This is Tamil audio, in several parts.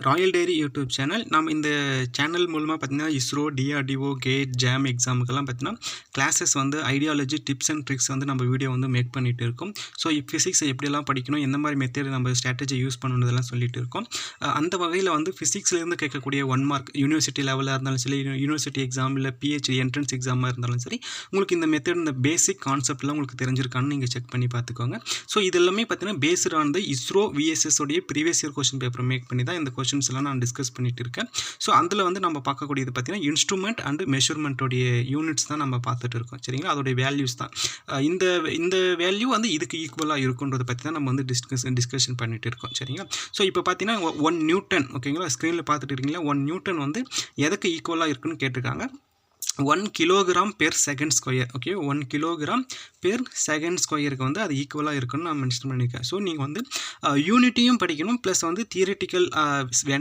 Royal diary YouTube channel. நம்ம இந்த சேனல் மூலமாக பார்த்தீங்கன்னா இஸ்ரோ, டிஆர்டிஓ, கேட், ஜாம் எக்ஸாமுக்கெல்லாம் பார்த்தீங்கன்னா கிளாஸஸ் வந்து ஐடியாலஜி, டிப்ஸ் அண்ட் ட்ரிக்ஸ் வந்து நம்ம வீடியோ வந்து மேக் பண்ணிகிட்டு இருக்கோம். ஸோ ஃபிசிக்ஸ் எப்படியெல்லாம் படிக்கணும், எந்த மாதிரி மெத்தட் நம்ம ஸ்ட்ராட்டஜி யூஸ் பண்ணணுன்றதெல்லாம் சொல்லிட்டு இருக்கோம். அந்த வகையில் வந்து ஃபிசிக்ஸ்லேருந்து கேட்கக்கூடிய 1 மார்க் யூனிவர்சிட்டி லெவலாக இருந்தாலும் சரி, யூனிவர்சிட்டி எக்ஸாம் இல்லை பிஹெச்டி என்ட்ரன்ஸ் எக்ஸாமாக இருந்தாலும் சரி, உங்களுக்கு இந்த மெத்தட், இந்த பேசிக் கான்செப்ட்லாம் உங்களுக்கு தெரிஞ்சிருக்கான்னு நீங்கள் செக் பண்ணி பார்த்துக்கோங்க. ஸோ இது எல்லாமே பார்த்தீங்கன்னா based on the ISRO VSS உடைய previous year question paper make பண்ணி தான் இந்த கொஸ்டின்ஸ் எல்லாம் நான் டிஸ்கஸ் பண்ணிட்டு இருக்கேன். ஸோ அதில் வந்து நம்ம பார்க்கக்கூடியது பார்த்தீங்கன்னா இன்ஸ்ட்ருமெண்ட் அண்ட் மெஷர்மெண்ட்டோடைய யூனிட்ஸ் தான் நம்ம பார்த்துட்டு இருக்கோம். சரிங்களா, அதோடைய வேல்யூஸ் தான் இந்த வேல்யூ வந்து இதுக்கு ஈக்குவலாக இருக்குன்றதை பற்றி தான் நம்ம வந்து டிஸ்கஷன் பண்ணிட்டு இருக்கோம். சரிங்களா, ஸோ இப்போ பார்த்தீங்கன்னா 1 நியூட்டன், ஓகேங்களா, ஸ்க்ரீனில் பார்த்துட்டு இருக்கீங்களா, 1 நியூட்டன் வந்து எதுக்கு ஈக்குவலாக இருக்குன்னு கேட்டிருக்காங்க. 1 kilogram per second square. Okay, 1 kilogram per second ஸ்கொயருக்கு வந்து அது ஈக்குவலாக இருக்குன்னு நான் மென்ஷன் பண்ணியிருக்கேன். ஸோ நீங்கள் வந்து யூனிட்டியும் படிக்கணும், ப்ளஸ் வந்து தியரிட்டிக்கல்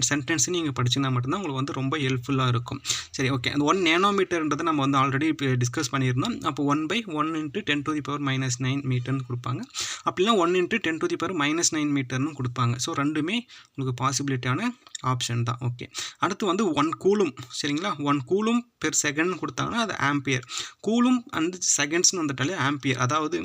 சென்டென்ஸும் நீங்கள் படிச்சிங்கன்னா மட்டும்தான் உங்களுக்கு வந்து ரொம்ப ஹெல்ப்ஃபுல்லாக இருக்கும். சரி, ஓகே, அந்த 1 நேனோமீட்டர்ன்றதை நம்ம வந்து ஆல்ரெடி இப்போ டிஸ்கஸ் பண்ணியிருந்தோம். அப்போ 1/1 × 10⁻⁹ மீட்டர்னு கொடுப்பாங்க. அப்படிலாம் 1 × 10⁻⁹ மீட்டர்னு கொடுப்பாங்க. ஸோ ரெண்டுமே உங்களுக்கு பாசிபிலிட்டியான ஆப்ஷன் தான். ஓகே, அடுத்து வந்து 1 கூலும். சரிங்களா, 1 கூலும் பெர் செகண்ட் கொடுத்தாங்கன்னா அது ஆம்பியர். கூலும் அண்ட் செகண்ட்ஸ்னு வந்துட்டாலே ஆம்பியர். அதாவது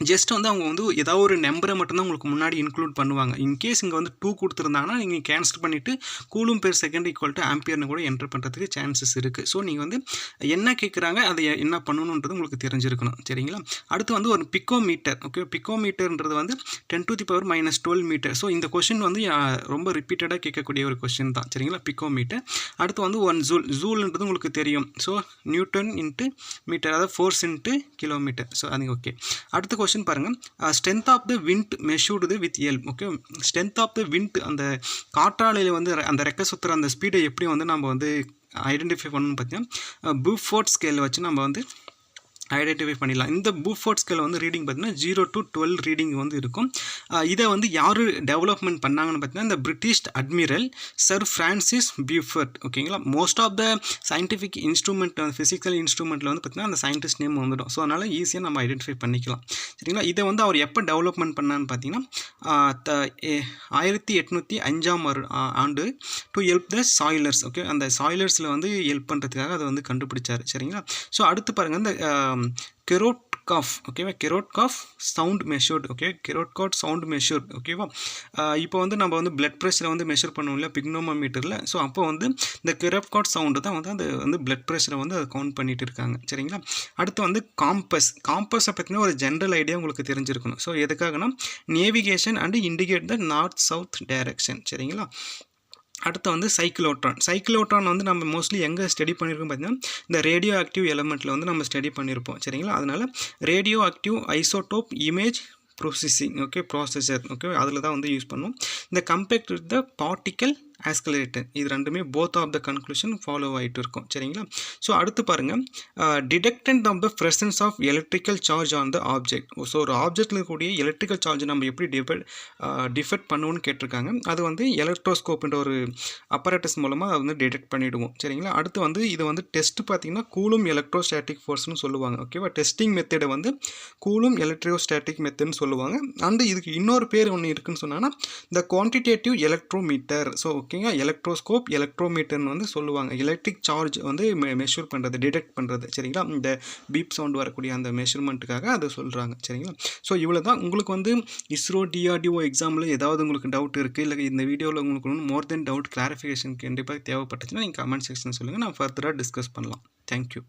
ஜஸ்ட் வந்து அவங்க வந்து ஏதாவது ஒரு நம்பரை மட்டும்தான் உங்களுக்கு முன்னாடி இன்க்ளூட் பண்ணுவாங்க. இன்கேஸ் இங்கே வந்து 2 கொடுத்துருந்தாங்கன்னா நீங்கள் கேன்சல் பண்ணிவிட்டு coulomb per second equal to ஆம்பியர்னு கூட என்டர் பண்ணுறதுக்கு சான்சஸ் இருக்குது. ஸோ நீங்கள் வந்து என்ன கேட்குறாங்க, அதை என்ன பண்ணணுன்றது உங்களுக்கு தெரிஞ்சிருக்கணும். சரிங்களா, அடுத்து வந்து ஒரு பிக்கோமீட்டர். ஓகே, பிக்கோமீட்டர்ன்றது வந்து 10⁻⁻12 மீட்டர். ஸோ இந்த கொஷின் வந்து ரொம்ப ரிப்பீட்டடாக கேட்கக்கூடிய ஒரு கொஷின் தான். சரிங்களா, பிக்கோமீட்டர். அடுத்து வந்து 1 ஜூல். ஜூல்ன்றது உங்களுக்கு தெரியும். ஸோ நியூட்டன் இன்ட்டு மீட்டர், அதாவது ஃபோர்ஸ் இன்ட்டு கிலோமீட்டர். ஸோ அது ஓகே. அடுத்த கொஸ்டின் பாருங்க, strength of the wind measured with elm. Okay, strength of the wind, அந்த காற்றாலையில் வந்து அந்த ரெக்க சுற்றுற அந்த ஸ்பீடை எப்படி வந்து நம்ம வந்து ஐடென்டிஃபை பண்ணணும்னு பார்த்தீங்கன்னா பூஃபோர்ட் ஸ்கேல் வச்சு நம்ம வந்து ஐடென்டிஃபை பண்ணிடலாம். இந்த பூஃபோர்ட் ஸ்கேல் வந்து ரீடிங் பார்த்தீங்கன்னா 0 to 12 ரீடிங் வந்து இருக்கும். இதை வந்து யார் டெவலப்மெண்ட் பண்ணாங்கன்னு பார்த்தீங்கன்னா இந்த British admiral sir Francis Beaufort. ஓகேங்களா, most of the scientific instrument, physical இன்ஸ்ட்ருமெண்ட்டில் வந்து பார்த்தீங்கன்னா அந்த சயின்டிஸ்ட் நேம் வந்துடும். ஸோ அதனால் ஈஸியாக நம்ம ஐடென்டிஃபை பண்ணிக்கலாம். சரிங்களா, இதை வந்து அவர் எப்போ டெவலப்மெண்ட் பண்ணான்னு பார்த்தீங்கன்னா 1805 ஆண்டு டு ஹெல்ப் த சாயிலர்ஸ். ஓகே, அந்த சாயிலர்ஸில் வந்து ஹெல்ப் பண்ணுறதுக்காக அதை வந்து கண்டுபிடிச்சார். சரிங்களா, ஸோ அடுத்து பாருங்கள், இந்த கெரோட்காஃப். ஓகேவா, Korotkoff sound measured. Okay, Korotkoff sound measured. ஓகேவா, இப்போ வந்து நம்ம வந்து பிளட் ப்ரெஷரை வந்து மெஷர் பண்ணுவோம் இல்லை பிக்னோமீட்டரில். ஸோ அப்போ வந்து இந்த கெரோட்காஃப் சவுண்டு தான் வந்து அது வந்து பிளட் ப்ரெஷரை வந்து அதை கவுண்ட் பண்ணிட்டு இருக்காங்க. சரிங்களா, அடுத்து வந்து காம்பஸ். காம்பஸை பற்றின ஒரு ஜென்ரல் ஐடியா உங்களுக்கு தெரிஞ்சிருக்கணும். ஸோ எதுக்காகனா navigation and indicate the north south direction. சரிங்களா, அடுத்து வந்து சைக்ளோட்ரான். சைக்ளோட்ரான் வந்து நம்ம மோஸ்ட்லி எங்கே ஸ்டடி பண்ணியிருக்கோம் பார்த்தீங்கன்னா இந்த ரேடியோ ஆக்டிவ் எலமெண்ட்டில் வந்து நம்ம ஸ்டடி பண்ணியிருப்போம். சரிங்களா, அதனால் radioactive isotope image processing. Okay, processor. Okay, அதில் தான் வந்து யூஸ் பண்ணுவோம். இந்த compared with the particle oscillator, இது ரெண்டுமே both of the conclusion follow ஆகிட்டு இருக்கும். சரிங்களா, ஸோ அடுத்து பாருங்கள், detection of the presence of electrical charge on the object. So ஒரு ஆப்ஜெக்டில் இருக்கக்கூடிய எலக்ட்ரிக்கல் சார்ஜ் நம்ம எப்படி டிஃபெக்ட் பண்ணுவோன்னு கேட்டிருக்காங்க. அது வந்து எலக்ட்ரோஸ்கோப்ன்ற ஒரு அப்பரேட்டஸ் மூலமாக அதை வந்து டிடெக்ட் பண்ணிவிடுவோம். சரிங்களா, அடுத்து வந்து இது வந்து டெஸ்ட் பார்த்தீங்கன்னா கூலும் எலக்ட்ரோஸ்டாட்டிக் ஃபோர்ஸ்னு சொல்லுவாங்க. ஓகேவா, டெஸ்டிங் மெத்தடை வந்து கூலும் எலக்ட்ரோஸ்டாட்டிக் மெத்தட்னு சொல்லுவாங்க. அண்ட் இதுக்கு இன்னொரு பேர் ஒன்று இருக்குன்னு சொன்னாங்கன்னா இந்த குவான்டிடேட்டிவ் எலக்ட்ரோமீட்டர். ஸோ ஓகேங்க, எலக்ட்ரோஸ்கோப், எலக்ட்ரோமீட்டர்னு வந்து சொல்லுவாங்க. எலக்ட்ரிக் சார்ஜ் வந்து மெஷர் பண்ணுறது, டிடெக்ட் பண்ணுறது. சரிங்களா, இந்த பீப் சவுண்ட் வரக்கூடிய அந்த மெஷர்மெண்ட்டுக்காக அதை சொல்கிறாங்க. சரிங்களா, ஸோ இவ்வளோ தான். உங்களுக்கு வந்து இஸ்ரோ, டிஆர்டிஓ எக்ஸாமில் ஏதாவது உங்களுக்கு டவுட் இருக்குது, இல்லை இந்த வீடியோவில் உங்களுக்கு மோர் தென் டவுட் கிளாரிஃபிகேஷன் கண்டிப்பாக தேவைப்பட்டுச்சுன்னா நீங்கள் கமெண்ட் செக்ஷன் சொல்லுங்கள், நான் ஃபர்தராக டிஸ்கஸ் பண்ணலாம். தேங்க்யூ.